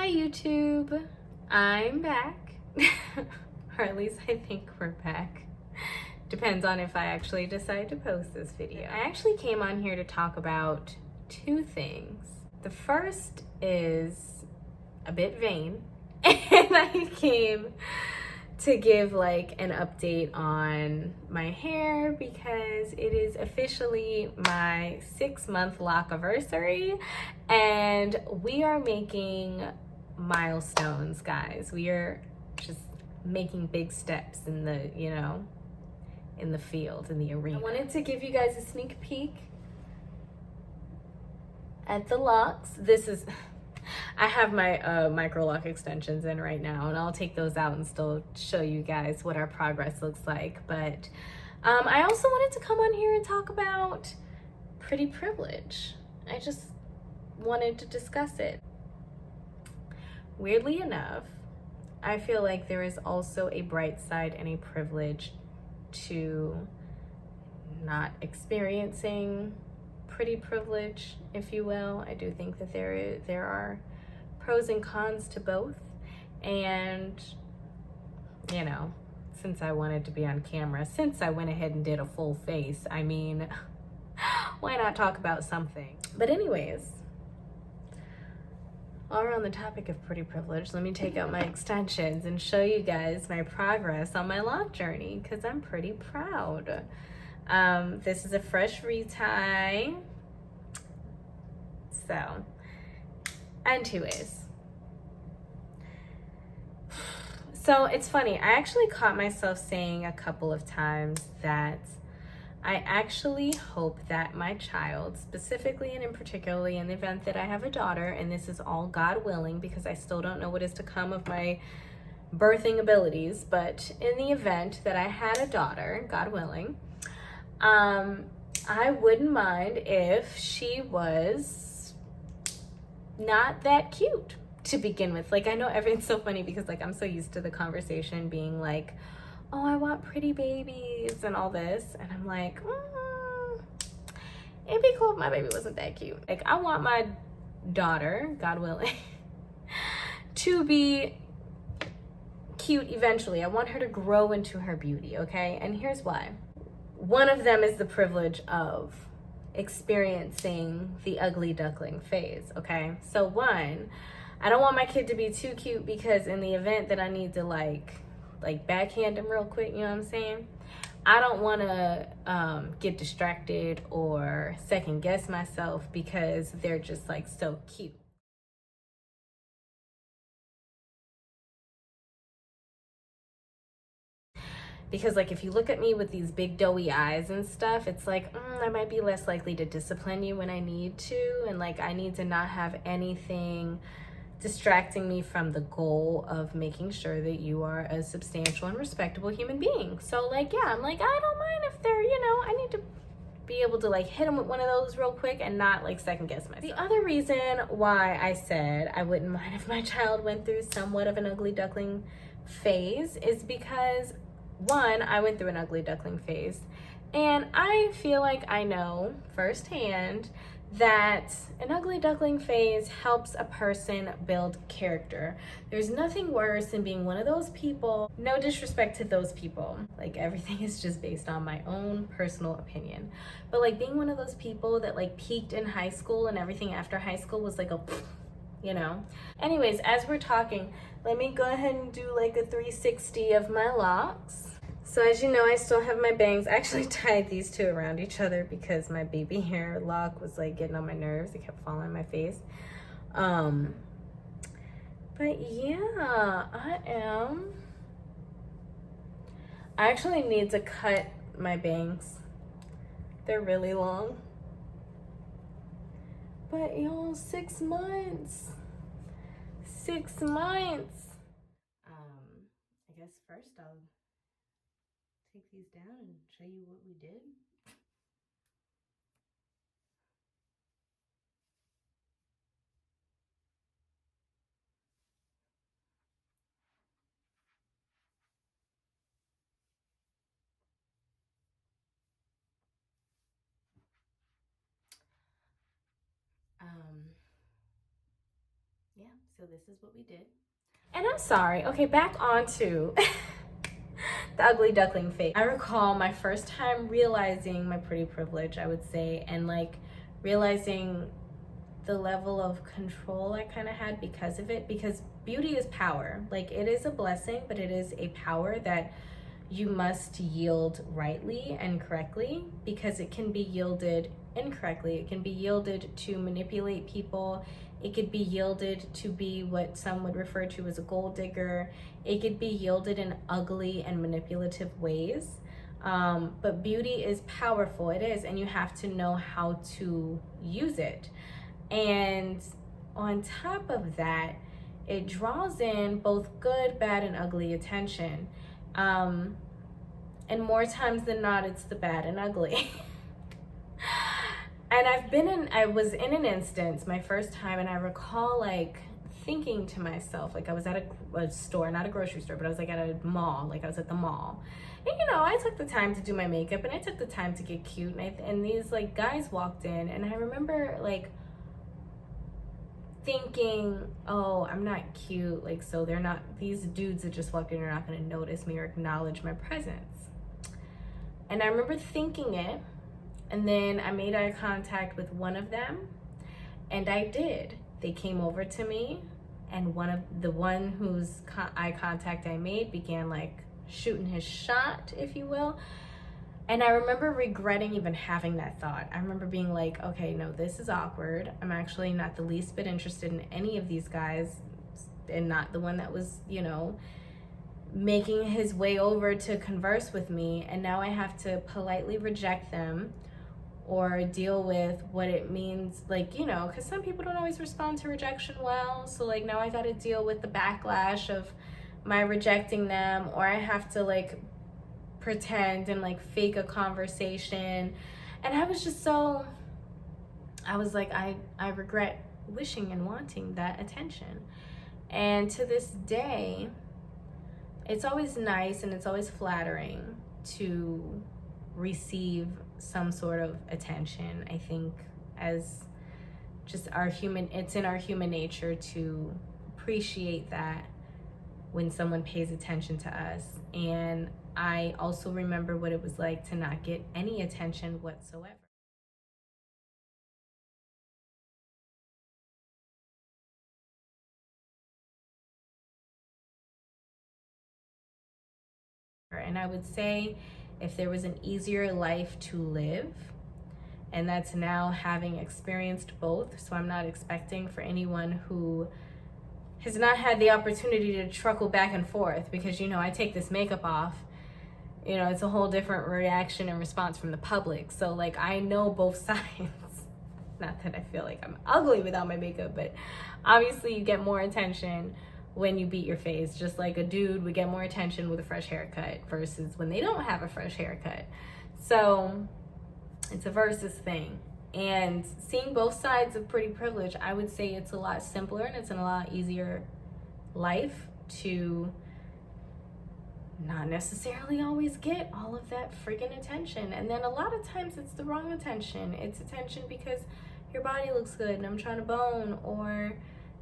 Hi YouTube, I'm back, or at least I think we're back. Depends on if I actually decide to post this video. I actually came on here to talk about two things. The first is a bit vain, and I came to give like an update on my hair because it is officially my 6-month lock-iversary and we are making milestones, guys. We are just making big steps in the, in the field, in the arena. I wanted to give you guys a sneak peek at the locks. I have my micro lock extensions in right now, and I'll take those out and still show you guys what our progress looks like. But I also wanted to come on here and talk about pretty privilege. I just wanted to discuss it. Weirdly enough, I feel like there is also a bright side and a privilege to not experiencing pretty privilege, if you will. I do think that there are pros and cons to both, and since I wanted to be on camera, since I went ahead and did a full face, I mean, why not talk about something? But anyways, while we're on the topic of pretty privilege, let me take out my extensions and show you guys my progress on my lock journey, because I'm pretty proud. This is a fresh retie. So, and two ways. So it's funny, I actually caught myself saying a couple of times that I actually hope that my child, specifically and in particularly in the event that I have a daughter, and this is all God willing because I still don't know what is to come of my birthing abilities, but in the event that I had a daughter, God willing, I wouldn't mind if she was not that cute to begin with. Like, I know everything's so funny because like I'm so used to the conversation being like, oh, I want pretty babies and all this, and I'm like, it'd be cool if my baby wasn't that cute. Like, I want my daughter, God willing, to be cute eventually. I want her to grow into her beauty, okay? And here's why. One of them is the privilege of experiencing the ugly duckling phase, okay? So one, I don't want my kid to be too cute because in the event that I need to like backhand him real quick, you know what I'm saying? I don't want to get distracted or second guess myself because they're just like so cute. Because like if you look at me with these big doughy eyes and stuff, it's like I might be less likely to discipline you when I need to, and like I need to not have anything distracting me from the goal of making sure that you are a substantial and respectable human being. So like, yeah, I'm like, I don't mind if they're, I need to be able to like hit them with one of those real quick and not like second guess myself. The other reason why I said I wouldn't mind if my child went through somewhat of an ugly duckling phase is because one, I went through an ugly duckling phase, and I feel like I know firsthand that an ugly duckling phase helps a person build character. There's nothing worse than being one of those people, no disrespect to those people, like everything is just based on my own personal opinion, but like being one of those people that like peaked in high school and everything after high school was like a Anyways, as we're talking, let me go ahead and do like a 360 of my locks. So as you know, I still have my bangs. I actually tied these two around each other because my baby hair lock was like getting on my nerves. It kept falling on my face. But yeah, I actually need to cut my bangs. They're really long. But y'all, 6 months. 6 months. I guess first I'll take these down and show you what we did. Yeah, So this is what we did. And I'm sorry. Okay, back on to the ugly duckling phase. I recall my first time realizing my pretty privilege, I would say, and like realizing the level of control I kind of had because of it, because beauty is power. Like, it is a blessing, but it is a power that you must yield rightly and correctly, because it can be yielded incorrectly. It can be yielded to manipulate people. It could be yielded to be what some would refer to as a gold digger. It could be yielded in ugly and manipulative ways. But beauty is powerful. It is, and you have to know how to use it. And on top of that, it draws in both good, bad, and ugly attention. And more times than not, it's the bad and ugly. And I was in an instance my first time, and I recall like thinking to myself, like I was at a store, not a grocery store, but I was like at a mall, like I was at the mall. And you know, I took the time to do my makeup, and I took the time to get cute, and these like guys walked in, and I remember like thinking, oh, I'm not cute, like, so they're not, these dudes that just walked in are not going to notice me or acknowledge my presence. And I remember thinking it, and then I made eye contact with one of them, and I did. They came over to me, and one whose eye contact I made began like shooting his shot, if you will. And I remember regretting even having that thought. I remember being like, okay, no, this is awkward. I'm actually not the least bit interested in any of these guys, and not the one that was, you know, making his way over to converse with me. And now I have to politely reject them or deal with what it means, like, you know, because some people don't always respond to rejection well. So like now I got to deal with the backlash of my rejecting them, or I have to like pretend and like fake a conversation. And I was just so, I was like, I regret wishing and wanting that attention. And to this day, it's always nice and it's always flattering to receive some sort of attention. I think as just it's in our human nature to appreciate that when someone pays attention to us. And I also remember what it was like to not get any attention whatsoever. And I would say if there was an easier life to live, and that's now having experienced both, so I'm not expecting for anyone who has not had the opportunity to truckle back and forth, because, you know, I take this makeup off, you know, it's a whole different reaction and response from the public. So like I know both sides. Not that I feel like I'm ugly without my makeup, but obviously you get more attention when you beat your face, just like a dude would get more attention with a fresh haircut versus when they don't have a fresh haircut. So it's a versus thing. And seeing both sides of pretty privilege, I would say it's a lot simpler and it's a lot easier life to not necessarily always get all of that freaking attention. And then a lot of times it's the wrong attention. It's attention because your body looks good and I'm trying to bone, or,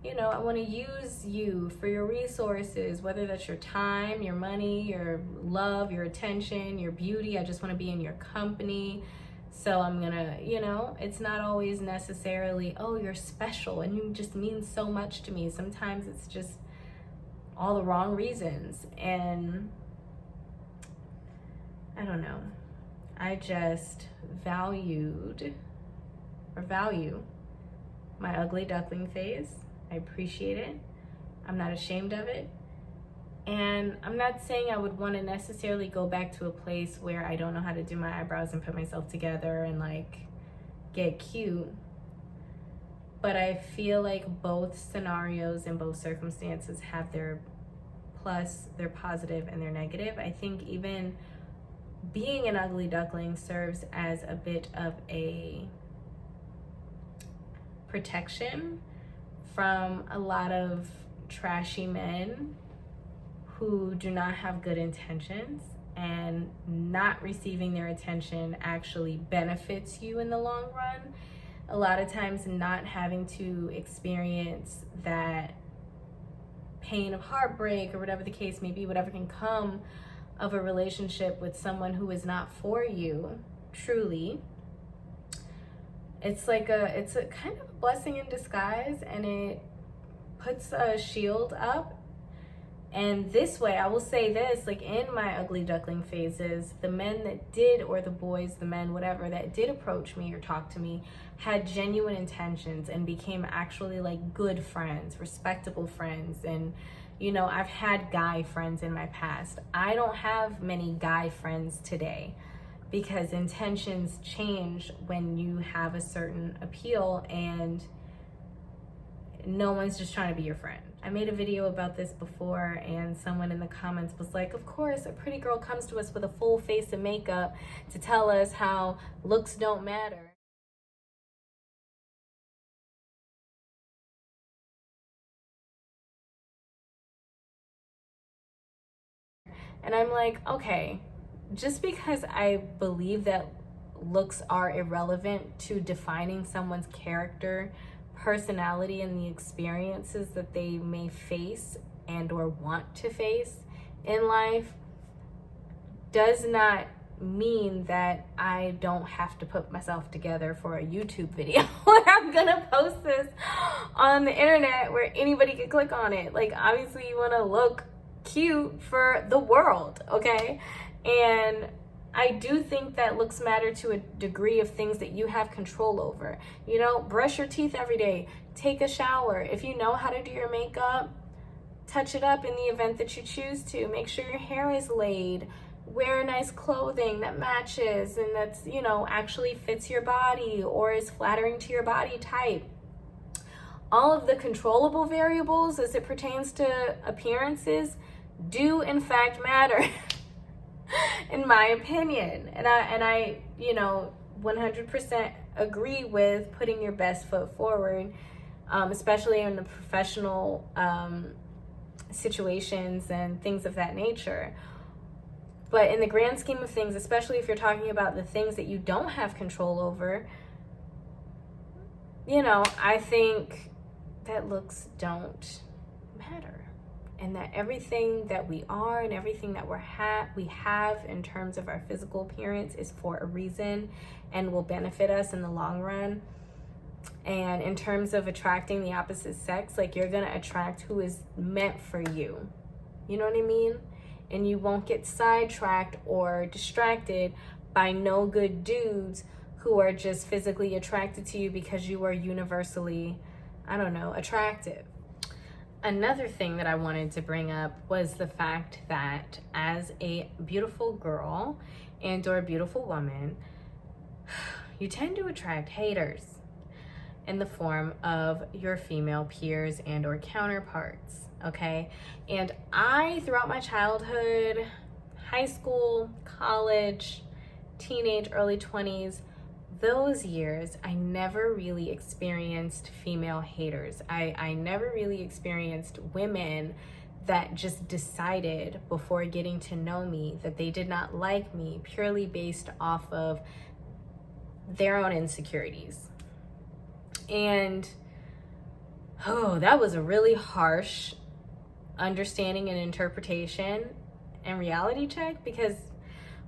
you know, I want to use you for your resources, whether that's your time, your money, your love, your attention, your beauty. I just want to be in your company. So I'm gonna, you know, it's not always necessarily, oh, you're special and you just mean so much to me. Sometimes it's just all the wrong reasons. And I don't know. I just value my ugly duckling phase. I appreciate it. I'm not ashamed of it. And I'm not saying I would want to necessarily go back to a place where I don't know how to do my eyebrows and put myself together and like get cute. But I feel like both scenarios and both circumstances have their plus, their positive, and their negative. I think even being an ugly duckling serves as a bit of a protection from a lot of trashy men who do not have good intentions, and not receiving their attention actually benefits you in the long run. A lot of times not having to experience that pain of heartbreak or whatever the case may be, whatever can come of a relationship with someone who is not for you, truly, it's a kind of a blessing in disguise, and it puts a shield up. And this way, I will say this, like in my ugly duckling phases, the men that did, or the boys, the men, whatever, that did approach me or talk to me had genuine intentions and became actually like good friends, respectable friends. And, you know, I've had guy friends in my past. I don't have many guy friends today because intentions change when you have a certain appeal and no one's just trying to be your friend. I made a video about this before, and someone in the comments was like, of course, a pretty girl comes to us with a full face of makeup to tell us how looks don't matter. And I'm like, okay, just because I believe that looks are irrelevant to defining someone's character, personality, and the experiences that they may face and or want to face in life, does not mean that I don't have to put myself together for a YouTube video where I'm gonna post this on the internet where anybody can click on it. Like, obviously you want to look cute for the world, okay? And I do think that looks matter to a degree of things that you have control over. You know, brush your teeth every day, take a shower. If you know how to do your makeup, touch it up in the event that you choose to. Make sure your hair is laid. Wear nice clothing that matches and that's, you know, actually fits your body or is flattering to your body type. All of the controllable variables as it pertains to appearances do in fact matter. In my opinion. And I, you know, 100% agree with putting your best foot forward, especially in the professional situations and things of that nature. But in the grand scheme of things, especially if you're talking about the things that you don't have control over, you know, I think that looks don't matter. And that everything that we are and everything that we have in terms of our physical appearance is for a reason and will benefit us in the long run. And in terms of attracting the opposite sex, like, you're gonna attract who is meant for you. You know what I mean? And you won't get sidetracked or distracted by no good dudes who are just physically attracted to you because you are universally, I don't know, attractive. Another thing that I wanted to bring up was the fact that as a beautiful girl and or a beautiful woman, you tend to attract haters in the form of your female peers and or counterparts, okay? And I, throughout my childhood, high school, college, teenage, early 20s, those years, I never really experienced female haters. I never really experienced women that just decided before getting to know me that they did not like me purely based off of their own insecurities. And, oh, that was a really harsh understanding and interpretation and reality check, because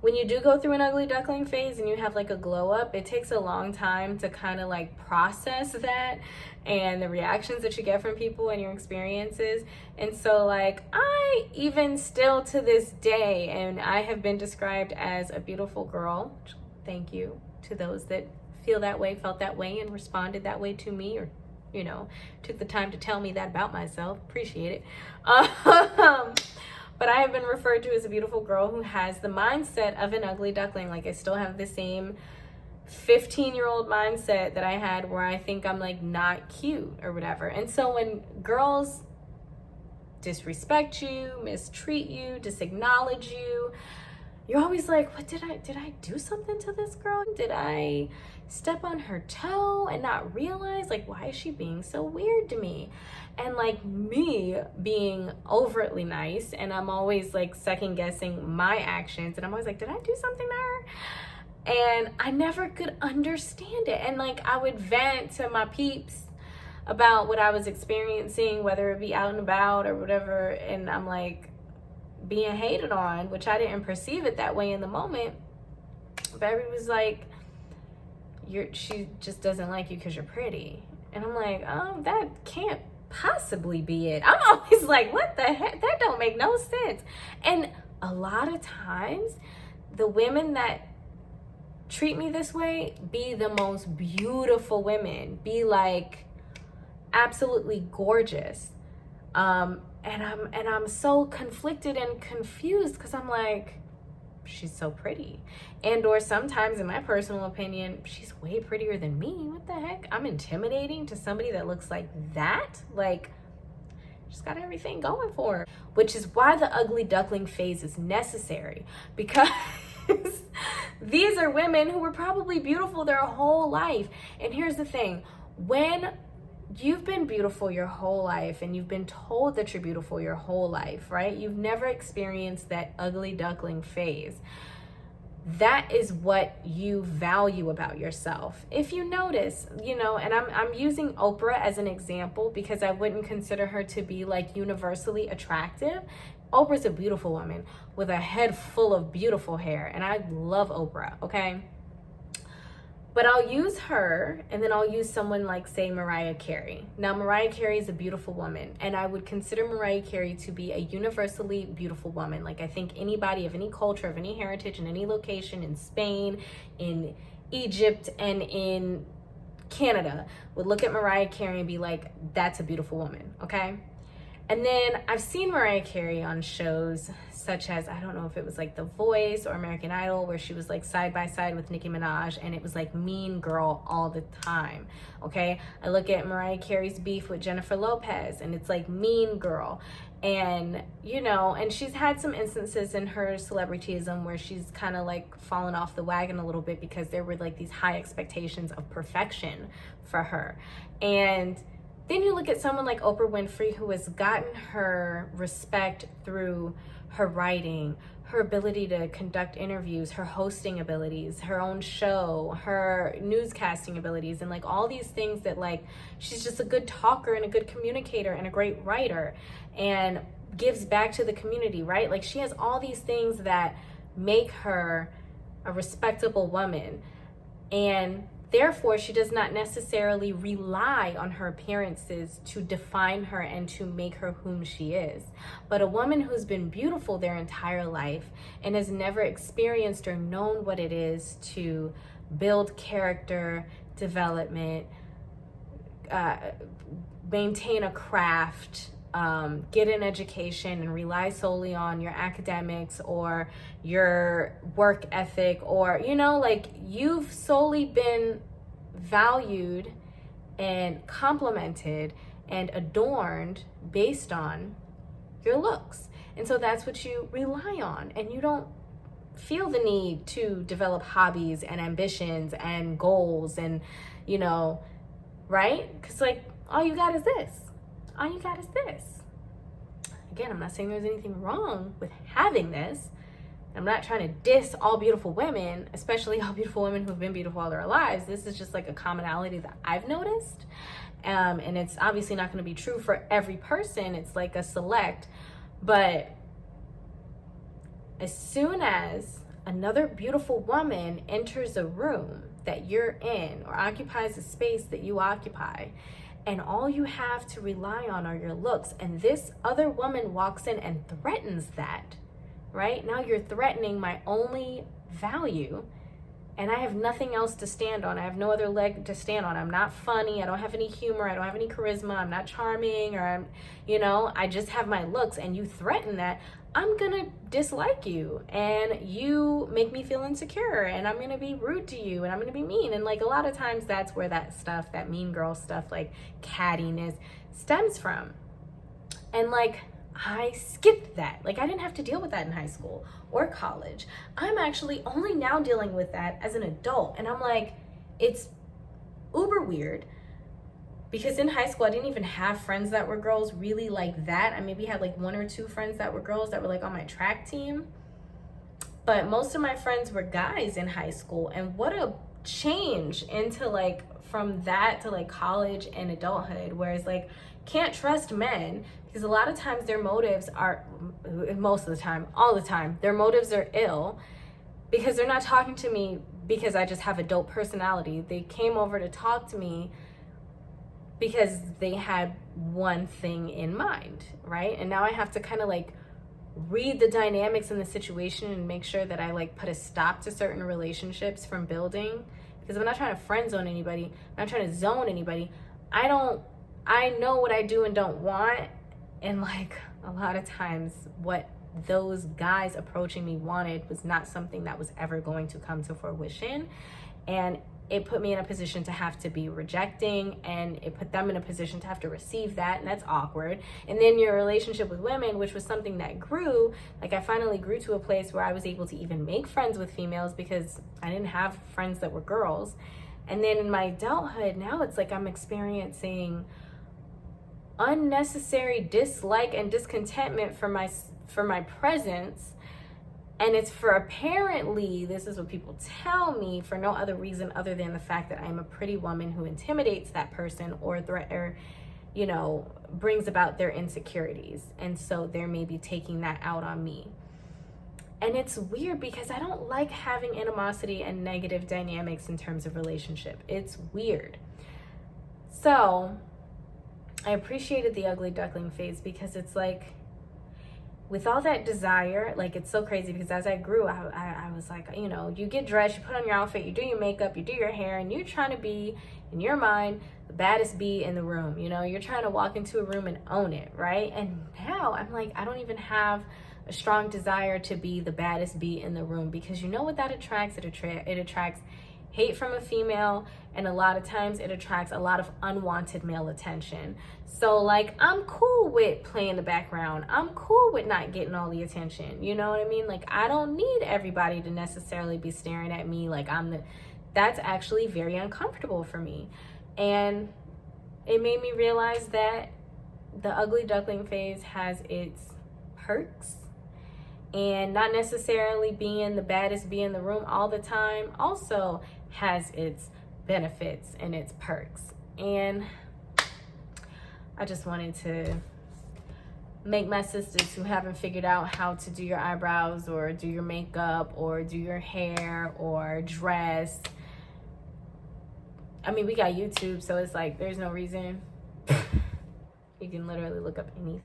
when you do go through an ugly duckling phase and you have like a glow up, it takes a long time to kind of like process that and the reactions that you get from people and your experiences. And so like, I even still to this day, and I have been described as a beautiful girl. Thank you to those that feel that way, felt that way, and responded that way to me, or, you know, took the time to tell me that about myself. Appreciate it. But I have been referred to as a beautiful girl who has the mindset of an ugly duckling. Like, I still have the same 15-year-old mindset that I had where I think I'm like not cute or whatever. And so when girls disrespect you, mistreat you, disacknowledge you, you're always like, what did I do something to this girl? Did I step on her toe and not realize, like, why is she being so weird to me? And like, me being overtly nice, and I'm always like second guessing my actions, and I'm always like, did I do something to her? And I never could understand it. And like, I would vent to my peeps about what I was experiencing, whether it be out and about or whatever, and I'm like being hated on, which I didn't perceive it that way in the moment. Baby was like, she just doesn't like you because you're pretty. And I'm like, that can't possibly be it. I'm always like, what the heck? That don't make no sense. And a lot of times, the women that treat me this way be the most beautiful women, be like absolutely gorgeous. And I'm so conflicted and confused because I'm like, she's so pretty. And or sometimes, in my personal opinion, she's way prettier than me. What the heck? I'm intimidating to somebody that looks like that? Like, she's got everything going for her. Which is why the ugly duckling phase is necessary. Because these are women who were probably beautiful their whole life. And here's the thing. When you've been beautiful your whole life and you've been told that you're beautiful your whole life, right? You've never experienced that ugly duckling phase. That is what you value about yourself. If you notice, and I'm using Oprah as an example because I wouldn't consider her to be like universally attractive. Oprah's a beautiful woman with a head full of beautiful hair, and I love Oprah, okay? But I'll use her, and then I'll use someone like, say, Mariah Carey. Now, Mariah Carey is a beautiful woman, and I would consider Mariah Carey to be a universally beautiful woman. Like, I think anybody of any culture, of any heritage, in any location, in Spain, in Egypt, and in Canada, would look at Mariah Carey and be like, that's a beautiful woman, okay? And then I've seen Mariah Carey on shows such as, I don't know if it was like The Voice or American Idol, where she was like side by side with Nicki Minaj, and it was like mean girl all the time, okay? I look at Mariah Carey's beef with Jennifer Lopez, and it's like mean girl. And, and she's had some instances in her celebrityism where she's kind of like fallen off the wagon a little bit because there were like these high expectations of perfection for her. And then you look at someone like Oprah Winfrey, who has gotten her respect through her writing, her ability to conduct interviews, her hosting abilities, her own show, her newscasting abilities, and like all these things that like, she's just a good talker and a good communicator and a great writer and gives back to the community, right? Like, she has all these things that make her a respectable woman. And therefore, she does not necessarily rely on her appearances to define her and to make her whom she is. But a woman who's been beautiful their entire life and has never experienced or known what it is to build character development, maintain a craft, get an education and rely solely on your academics or your work ethic, or, like, you've solely been valued and complimented and adorned based on your looks. And so that's what you rely on. And you don't feel the need to develop hobbies and ambitions and goals and, right? Because, like, all you got is this. All you got is this. Again, I'm not saying there's anything wrong with having this. I'm not trying to diss all beautiful women, especially all beautiful women who've been beautiful all their lives. This is just like a commonality that I've noticed. And it's obviously not going to be true for every person. It's like a select. But as soon as another beautiful woman enters a room that you're in or occupies a space that you occupy, and all you have to rely on are your looks, and this other woman walks in and threatens that, right? Now you're threatening my only value, and I have nothing else to stand on. I have no other leg to stand on. I'm not funny. I don't have any humor. I don't have any charisma. I'm not charming, or I just have my looks, and you threaten that. I'm gonna dislike you, and you make me feel insecure, and I'm gonna be rude to you, and I'm gonna be mean. And like, a lot of times that's where that stuff, that mean girl stuff, like cattiness, stems from. And like, I skipped that. Like, I didn't have to deal with that in high school or college. I'm actually only now dealing with that as an adult. And I'm like, it's uber weird, because in high school, I didn't even have friends that were girls really like that. I maybe had like one or two friends that were girls that were like on my track team. But most of my friends were guys in high school. And what a change into like from that to like college and adulthood, whereas like can't trust men because a lot of times their motives are, most of the time, all the time, their motives are ill because they're not talking to me because I just have a dope personality. They came over to talk to me because they had one thing in mind, right? And now I have to kind of like read the dynamics in the situation and make sure that I like put a stop to certain relationships from building, because I'm not trying to friend zone anybody, I'm not trying to zone anybody. I know what I do and don't want, and like a lot of times what those guys approaching me wanted was not something that was ever going to come to fruition, and it put me in a position to have to be rejecting, and it put them in a position to have to receive that, and that's awkward. And then your relationship with women, which was something that grew, like I finally grew to a place where I was able to even make friends with females because I didn't have friends that were girls. And then in my adulthood, now it's like I'm experiencing unnecessary dislike and discontentment for my presence. And it's for, apparently, this is what people tell me, for no other reason other than the fact that I'm a pretty woman who intimidates that person or you know, brings about their insecurities. And so they're maybe taking that out on me. And it's weird because I don't like having animosity and negative dynamics in terms of relationship. It's weird. So I appreciated the ugly duckling phase because it's like, with all that desire, like it's so crazy because as I grew, I was like, you know, you get dressed, you put on your outfit, you do your makeup, you do your hair, and you're trying to be, in your mind, the baddest bee in the room. You know, you're trying to walk into a room and own it, right? And now I'm like, I don't even have a strong desire to be the baddest bee in the room, because you know what that attracts? It attracts hate from a female, and a lot of times it attracts a lot of unwanted male attention. So like, I'm cool with playing the background, I'm cool with not getting all the attention, you know what I mean? Like, I don't need everybody to necessarily be staring at me like that's actually very uncomfortable for me. And it made me realize that the ugly duckling phase has its perks, and not necessarily being the baddest bee in the room all the time also has its benefits and its perks. And I just wanted to make my sisters who haven't figured out how to do your eyebrows or do your makeup or do your hair or dress. I mean, we got YouTube, so it's like there's no reason. You can literally look up anything.